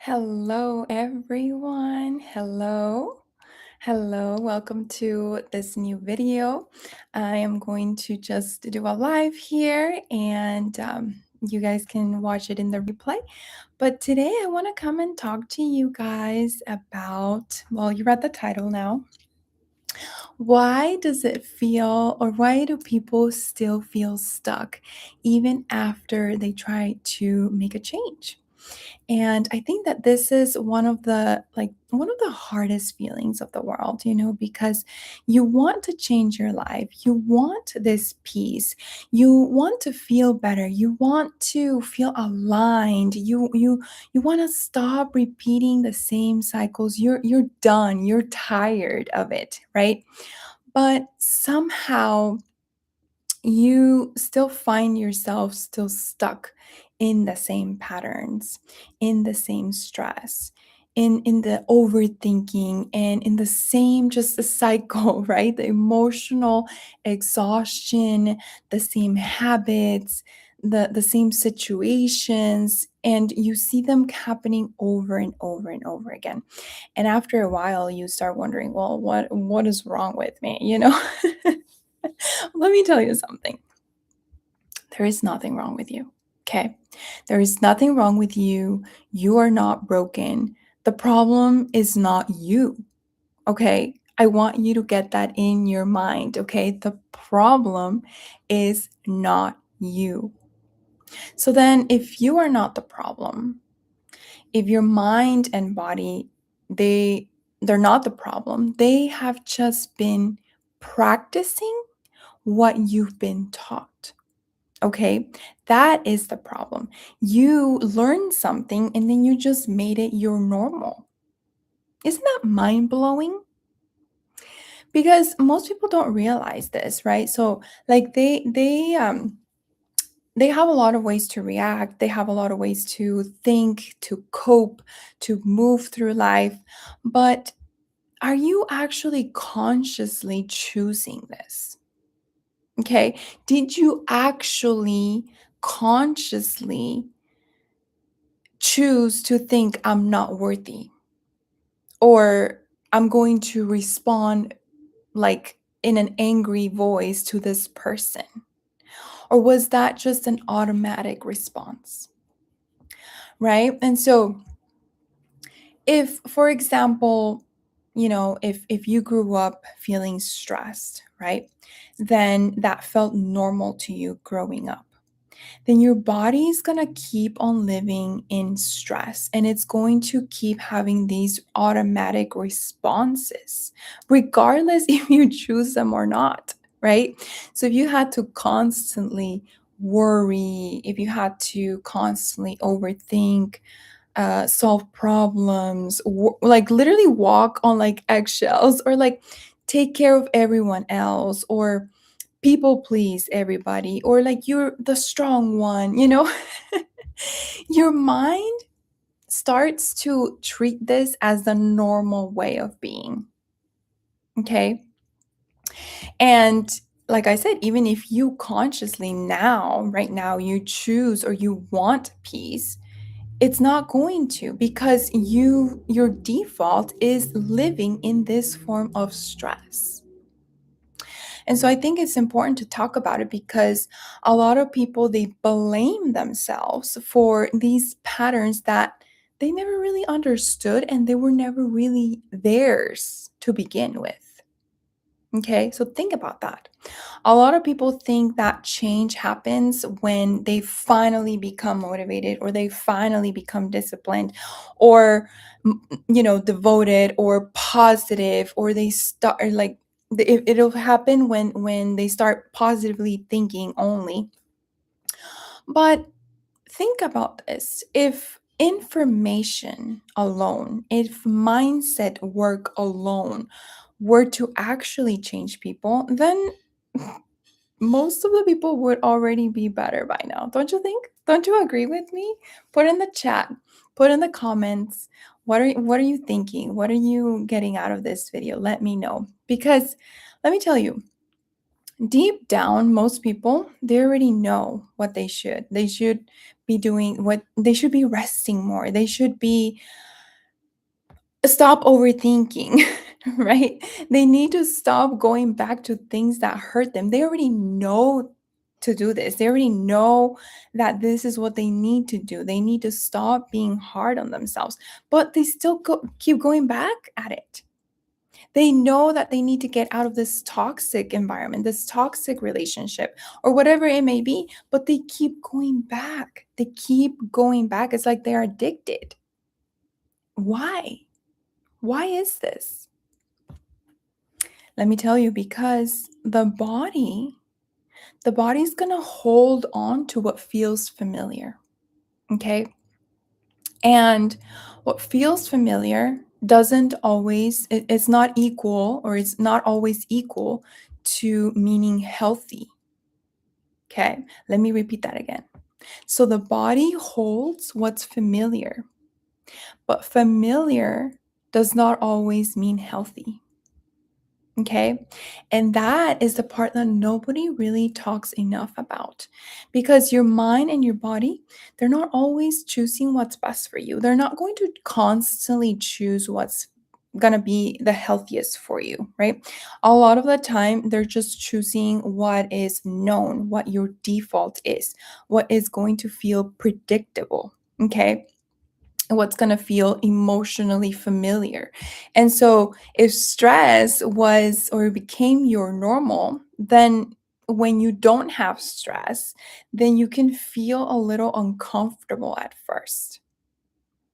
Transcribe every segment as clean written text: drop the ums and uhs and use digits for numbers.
Hello, everyone. Hello. Hello. Welcome to this new video. I am going to just do a live here and you guys can watch it in the replay. But today I want to come and talk to you guys about, well, you read the title now. Why does it feel, or why do people still feel stuck even after they try to make a change? And I think that this is one of the hardest feelings of the world, because you want to change your life. You want this peace. You want to feel better. You want to feel aligned. You want to stop repeating the same cycles. You're done. You're tired of it, right? But somehow you still find yourself still stuck in the same patterns, in the same stress, in the overthinking, and in the same just the cycle, right? The emotional exhaustion, the same habits, the same situations, and you see them happening over and over and over again. And after a while you start wondering, well, what is wrong with me? Let me tell you something. There is nothing wrong with you. Okay. There is nothing wrong with you. You are not broken. The problem is not you. Okay. I want you to get that in your mind. Okay. The problem is not you. So then, if you are not the problem, if your mind and body, they're not the problem, they have just been practicing what you've been taught. Okay, that is the problem. You learned something and then you just made it your normal. Isn't that mind blowing? Because most people don't realize this, right? So like they have a lot of ways to react. They have a lot of ways to think, to cope, to move through life. But are you actually consciously choosing this? Okay. Did you actually consciously choose to think I'm not worthy, or I'm going to respond like in an angry voice to this person? Or was that just an automatic response? Right? And so if, for example, if you grew up feeling stressed, right? Then that felt normal to you growing up, then your body is going to keep on living in stress and it's going to keep having these automatic responses, regardless if you choose them or not, right? So if you had to constantly worry, if you had to constantly overthink, solve problems, like literally walk on like eggshells, or like take care of everyone else, or people please everybody, or like you're the strong one. Your mind starts to treat this as the normal way of being. Okay. And like I said, even if you consciously now, right now, you choose or you want peace, it's not going to, because your default is living in this form of stress. And so I think it's important to talk about it, because a lot of people, they blame themselves for these patterns that they never really understood and they were never really theirs to begin with. Okay, so think about that. A lot of people think that change happens when they finally become motivated, or they finally become disciplined, or devoted, or positive, or they start, or like it'll happen when they start positively thinking only. But think about this. If information alone, if mindset work alone were to actually change people, then most of the people would already be better by now. Don't you think? Don't you agree with me? Put in the chat, put in the comments. What are you thinking? What are you getting out of this video? Let me know. Because let me tell you, deep down, most people, they already know what they should. They should be doing, what they should be resting more. They should be stop overthinking, right? They need to stop going back to things that hurt them. They already know to do this. They already know that this is what they need to do. They need to stop being hard on themselves, but they still keep going back at it. They know that they need to get out of this toxic environment, this toxic relationship, or whatever it may be, but they keep going back. They keep going back. It's like they're addicted. Why? Why is this? Let me tell you, because the body's going to hold on to what feels familiar. Okay? And what feels familiar doesn't always, it's not equal, or it's not always equal to meaning healthy. Okay? Let me repeat that again. So the body holds what's familiar, but familiar does not always mean healthy. Okay. And that is the part that nobody really talks enough about, because your mind and your body, they're not always choosing what's best for you. They're not going to constantly choose what's going to be the healthiest for you, right? A lot of the time, they're just choosing what is known, what your default is, what is going to feel predictable. Okay, what's going to feel emotionally familiar. And so if stress was or became your normal, then when you don't have stress, then you can feel a little uncomfortable at first.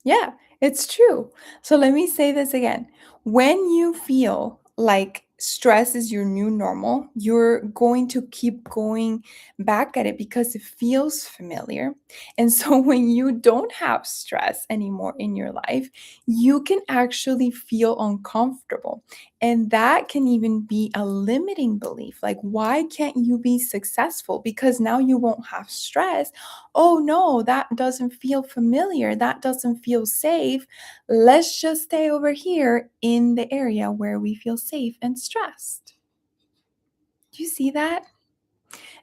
Yeah, it's true. So let me say this again. When you feel like stress is your new normal, you're going to keep going back at it because it feels familiar. And so when you don't have stress anymore in your life, you can actually feel uncomfortable. And that can even be a limiting belief. Like, why can't you be successful? Because now you won't have stress. Oh no, that doesn't feel familiar. That doesn't feel safe. Let's just stay over here in the area where we feel safe and stressed. Do you see that?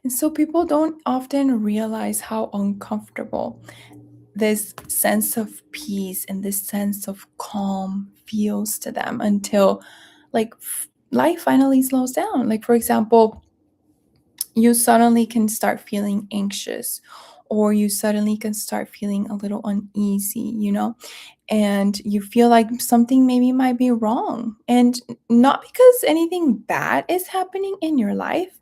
And so people don't often realize how uncomfortable this sense of peace and this sense of calm feels to them until like life finally slows down. Like, for example, you suddenly can start feeling anxious, or you suddenly can start feeling a little uneasy, and you feel like something maybe might be wrong. And not because anything bad is happening in your life,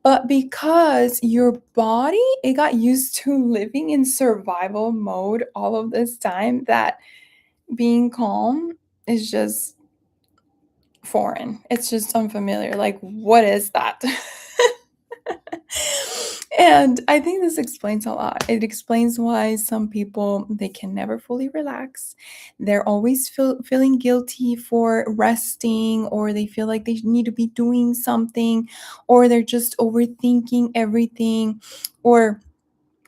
but because your body, it got used to living in survival mode all of this time, that being calm is just foreign. It's just unfamiliar. Like, what is that? And I think this explains a lot. It explains why some people, they can never fully relax. They're always feeling guilty for resting, or they feel like they need to be doing something, or they're just overthinking everything, or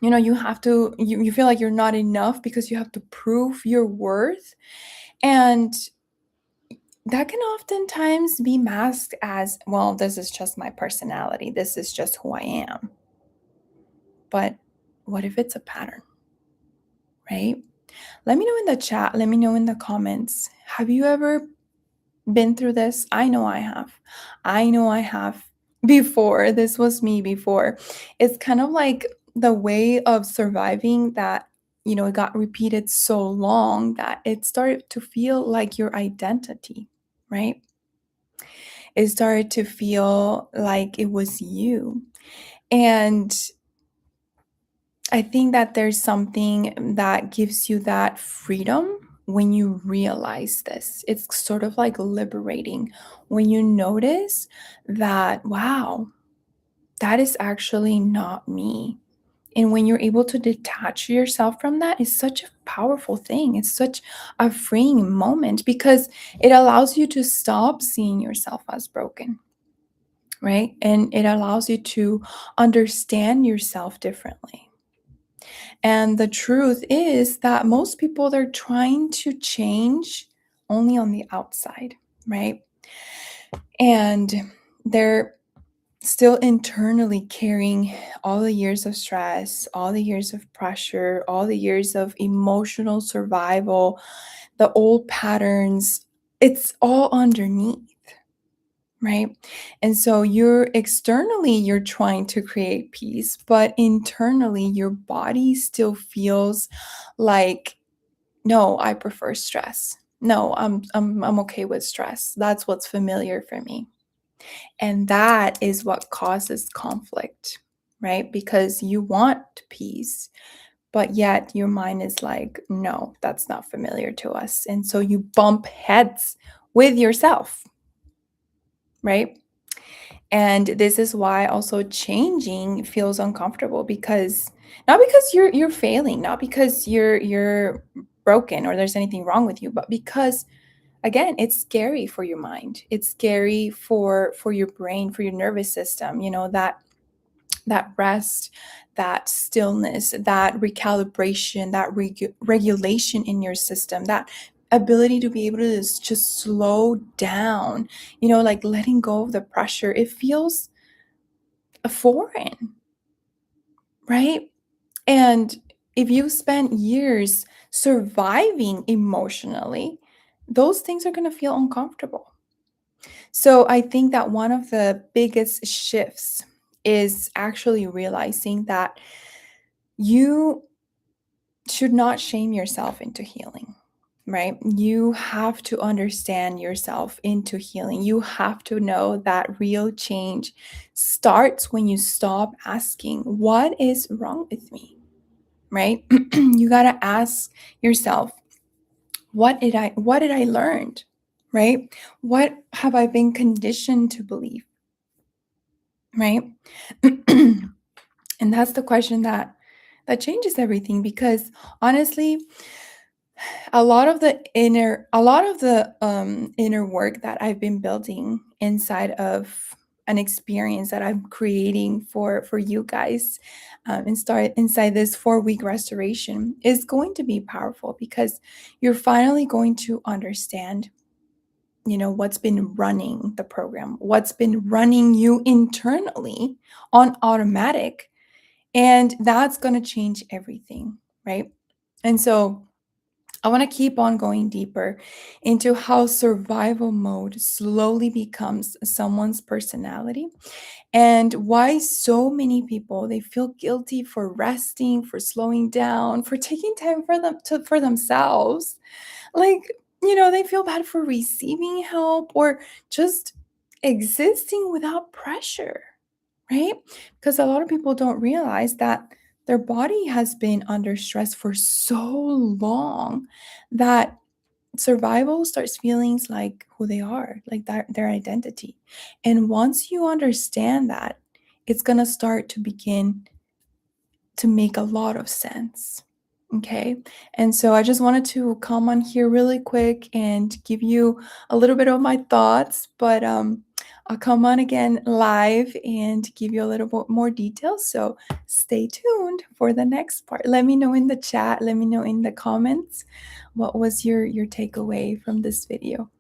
you have to you feel like you're not enough because you have to prove your worth. And that can oftentimes be masked as, well, this is just my personality. This is just who I am. But what if it's a pattern, right? Let me know in the chat. Let me know in the comments. Have you ever been through this? I know I have. I know I have before. This was me before. It's kind of like the way of surviving that, it got repeated so long that it started to feel like your identity, right? It started to feel like it was you. And I think that there's something that gives you that freedom when you realize this. It's sort of like liberating when you notice that, wow, that is actually not me. And when you're able to detach yourself from that, it's such a powerful thing. It's such a freeing moment because it allows you to stop seeing yourself as broken, right? And it allows you to understand yourself differently. And the truth is that most people, they're trying to change only on the outside, right? And they're still internally carrying all the years of stress, all the years of pressure, all the years of emotional survival, the old patterns, it's all underneath, right? And so you're trying to create peace, but internally your body still feels like, no, I prefer stress. No, I'm okay with stress. That's what's familiar for me. And that is what causes conflict, right? Because you want peace, but yet your mind is like, no, that's not familiar to us. And so you bump heads with yourself, right? And this is why also changing feels uncomfortable, because not because you're failing, not because you're broken or there's anything wrong with you, but because again, it's scary for your mind. It's scary for your brain, for your nervous system, that rest, that stillness, that recalibration, that regulation in your system, that ability to be able to just slow down, like letting go of the pressure. It feels foreign, right? And if you spent years surviving emotionally, those things are going to feel uncomfortable. So I think that one of the biggest shifts is actually realizing that you should not shame yourself into healing, right? You have to understand yourself into healing. You have to know that real change starts when you stop asking, what is wrong with me? Right? You got to ask yourself, what did I learn? Right? What have I been conditioned to believe? Right? And that's the question that changes everything, because honestly, a lot of the inner work that I've been building inside of an experience that I'm creating for you guys, and start inside this 4-week restoration is going to be powerful, because you're finally going to understand, what's been running the program, what's been running you internally on automatic, and that's going to change everything, right? And so I want to keep on going deeper into how survival mode slowly becomes someone's personality, and why so many people, they feel guilty for resting, for slowing down, for taking time for themselves. Like, they feel bad for receiving help or just existing without pressure, right? Because a lot of people don't realize that their body has been under stress for so long that survival starts feeling like who they are, like their identity. And once you understand that, it's going to start to begin to make a lot of sense. Okay. And so I just wanted to come on here really quick and give you a little bit of my thoughts, but I'll come on again live and give you a little bit more details. So stay tuned for the next part. Let me know in the chat, let me know in the comments what was your takeaway from this video.